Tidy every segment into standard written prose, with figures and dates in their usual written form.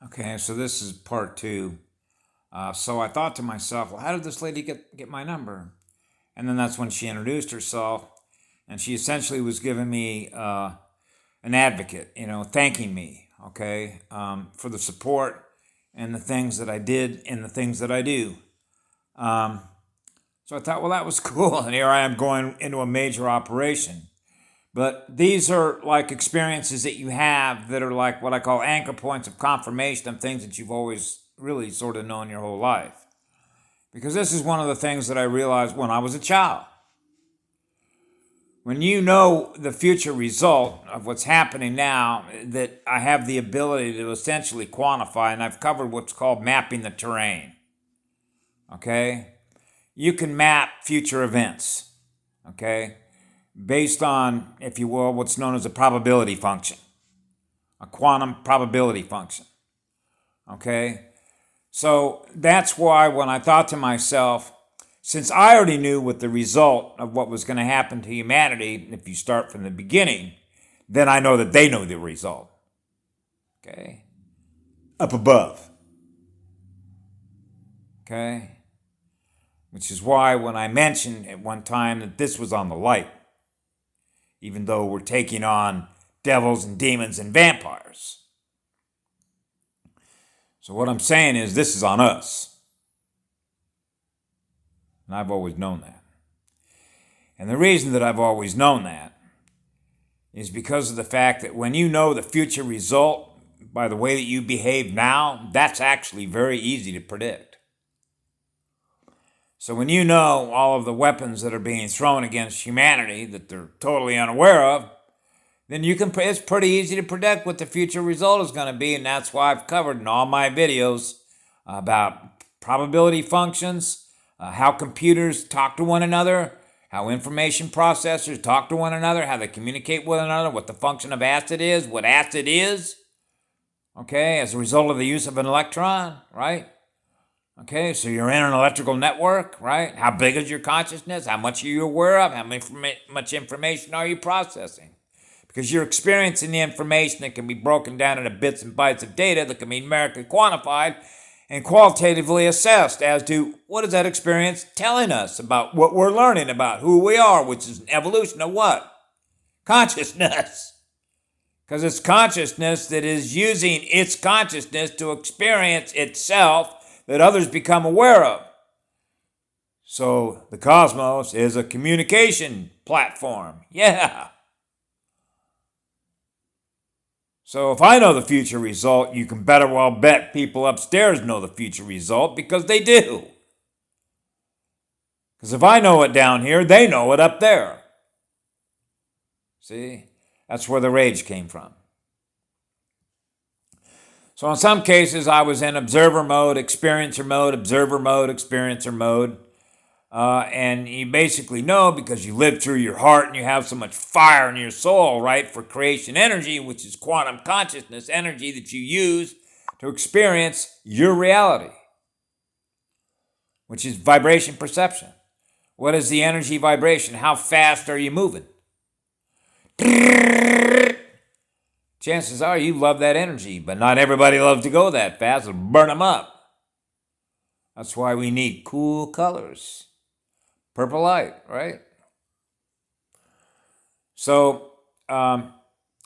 Okay, so this is part two. So I thought to myself, well, how did this lady get my number? And then that's when she introduced herself, and she essentially was giving me an advocate, thanking me, okay, for the support and the things that I did and the things that I do. Um, so I thought, well, that was cool. And here I am going into a major operation. But these are like experiences that you have that are like what I call anchor points of confirmation of things that you've always really sort of known your whole life. Because this is one of the things that I realized when I was a child. When you know the future result of what's happening now, that I have the ability to essentially quantify, and I've covered what's called mapping the terrain. Okay? You can map future events. Okay? Based on, if you will, what's known as a probability function, a quantum probability function. Okay? So that's why when I thought to myself, since I already knew what the result of what was going to happen to humanity, if you start from the beginning, then I know that they know the result. Okay? Up above. Okay? Which is why when I mentioned at one time that this was on the light, even though we're taking on devils and demons and vampires. So what I'm saying is this is on us. And I've always known that. And the reason that I've always known that is because of the fact that when you know the future result by the way that you behave now, that's actually very easy to predict. So when you know all of the weapons that are being thrown against humanity that they're totally unaware of, then it's pretty easy to predict what the future result is going to be. And that's why I've covered in all my videos about probability functions, how computers talk to one another, how information processors talk to one another, how they communicate with one another, what the function of acid is, what acid is, okay, as a result of the use of an electron, right? Okay, so you're in an electrical network, right? How big is your consciousness? How much are you aware of? How much information are you processing? Because you're experiencing the information that can be broken down into bits and bytes of data that can be numerically quantified and qualitatively assessed as to what is that experience telling us about what we're learning about who we are, which is an evolution of what? Consciousness. Because it's consciousness that is using its consciousness to experience itself that others become aware of. So the cosmos is a communication platform. Yeah. So if I know the future result, you can better well bet people upstairs know the future result because they do. Because if I know it down here, they know it up there. See? That's where the rage came from. So in some cases, I was in observer mode, experiencer mode, observer mode, experiencer mode. And you basically know because you live through your heart and you have so much fire in your soul, right, for creation energy, which is quantum consciousness energy that you use to experience your reality, which is vibration perception. What is the energy vibration? How fast are you moving? Chances are you love that energy, but not everybody loves to go that fast. It'll burn them up. That's why we need cool colors. Purple light, right? So, and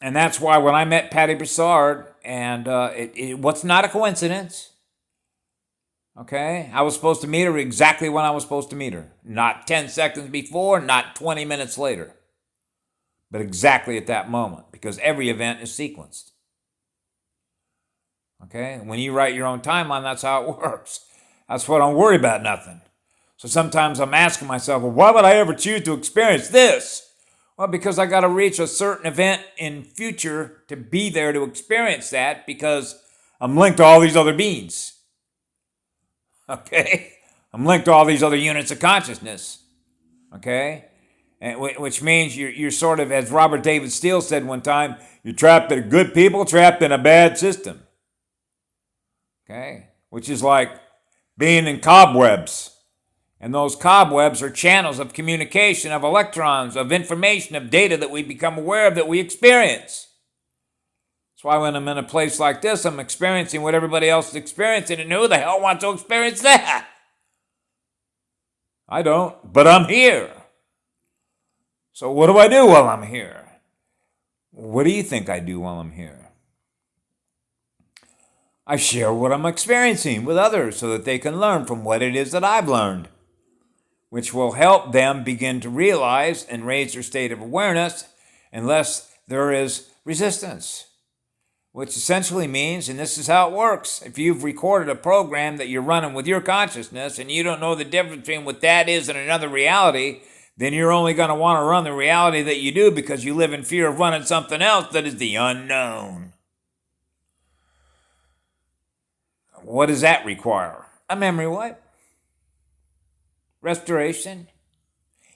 that's why when I met Patty Broussard, and it what's not a coincidence, okay? I was supposed to meet her exactly when I was supposed to meet her. Not 10 seconds before, not 20 minutes later. But exactly at that moment, because every event is sequenced. Okay? When you write your own timeline, that's how it works. That's why I don't worry about nothing. So sometimes I'm asking myself, well, why would I ever choose to experience this? Well, because I got to reach a certain event in future to be there to experience that because I'm linked to all these other beings. Okay? I'm linked to all these other units of consciousness. Okay? And which means you're sort of, as Robert David Steele said one time, you're trapped in good people, trapped in a bad system. Okay? Which is like being in cobwebs. And those cobwebs are channels of communication, of electrons, of information, of data that we become aware of, that we experience. That's why when I'm in a place like this, I'm experiencing what everybody else is experiencing, and who the hell wants to experience that? I don't, but I'm here. So what do I do while I'm here? What do you think I do while I'm here? I share what I'm experiencing with others so that they can learn from what it is that I've learned, which will help them begin to realize and raise their state of awareness unless there is resistance. Which essentially means, and this is how it works, if you've recorded a program that you're running with your consciousness and you don't know the difference between what that is and another reality, then you're only going to want to run the reality that you do because you live in fear of running something else that is the unknown. What does that require? A memory wipe, restoration,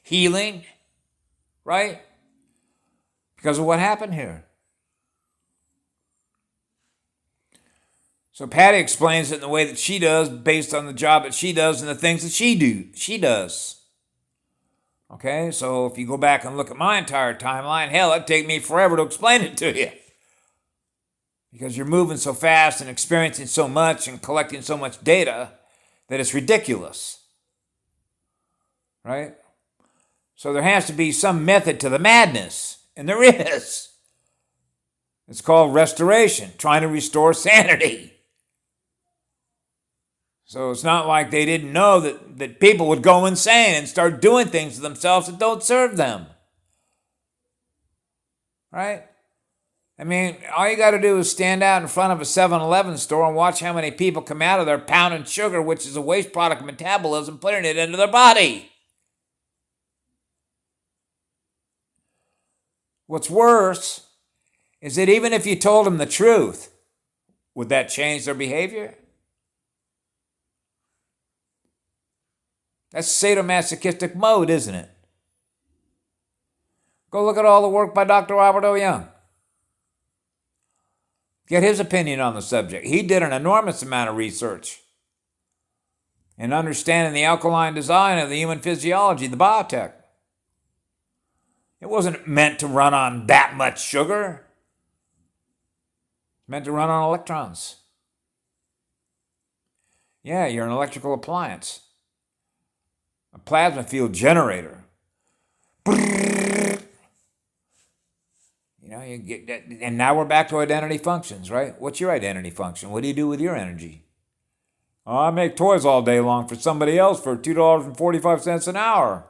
healing, right? Because of what happened here. So Patty explains it in the way that she does based on the job that she does and the things that she does. Okay, so if you go back and look at my entire timeline, hell, it'd take me forever to explain it to you. Because you're moving so fast and experiencing so much and collecting so much data that it's ridiculous. Right? So there has to be some method to the madness, and there is. It's called restoration, trying to restore sanity. So it's not like they didn't know that people would go insane and start doing things to themselves that don't serve them. Right? I mean, all you got to do is stand out in front of a 7-Eleven store and watch how many people come out of there pounding sugar, which is a waste product of metabolism, putting it into their body. What's worse is that even if you told them the truth, would that change their behavior? That's sadomasochistic mode, isn't it? Go look at all the work by Dr. Robert O. Young. Get his opinion on the subject. He did an enormous amount of research in understanding the alkaline design of the human physiology, the biotech. It wasn't meant to run on that much sugar. It's meant to run on electrons. Yeah, you're an electrical appliance. A plasma field generator. You know, you get that, and now we're back to identity functions, right? What's your identity function? What do you do with your energy? Oh, I make toys all day long for somebody else for $2.45 an hour.